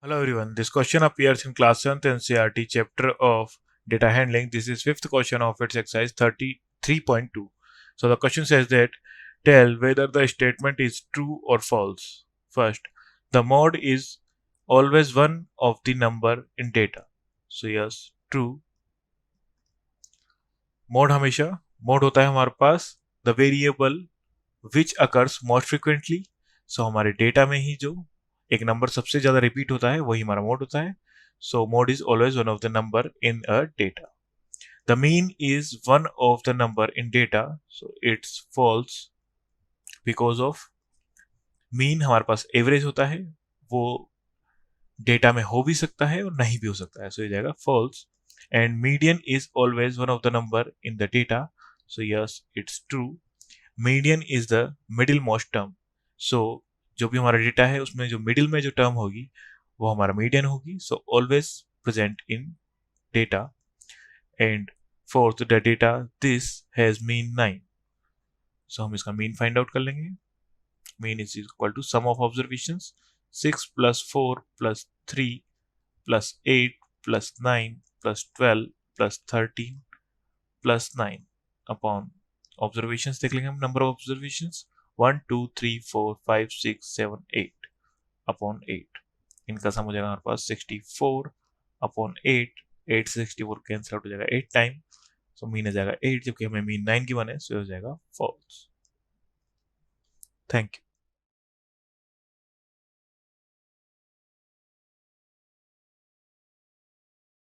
Hello everyone, this question appears in class 7th NCERT chapter of data handling. This is fifth question of its exercise 33.2. So the question says that tell whether the statement is true or false. First, the mode is always one of the number in data. So yes, true. Mode हमेशा mode होता है हमारे पास the variable which occurs most frequently. So हमारे data में ही जो एक number सबसे ज्यादा रिपीट होता है वही हमारा मोड होता है. So mode is always one of the number in a data. The mean is one of the number in data, so it's false because of mean हमारे पास एवरेज होता है, वो डेटा में हो भी सकता है और नहीं भी हो सकता है, so ये जाएगा false. And median is always one of the number in the data, so yes, it's true. Median is the middle most term. So जो भी हमारा डेटा है उसमें जो मिडिल में जो टर्म होगी वो हमारा मीडियन होगी. So always present in data. And fourth, the data this has mean 9. सो हम इसका मीन फाइंड आउट कर लेंगे. Mean is equal to sum of observation 6 + 4 + 3 + 8 + 9 + 12 + 13 + 9 upon observations देख लेंगे हम. Number of observations 1 2 3 4 5 6 7 8 upon 8. इनका सम हो जाएगा हमारे पास 64 अपॉन 8. 8 से 64 कैंसिल आउट हो जाएगा 8 टाइम. सो मीन आ जाएगा 8, जबकि हमें मीन 9 की वन है, सो हो जाएगा फॉल्स. Thank you.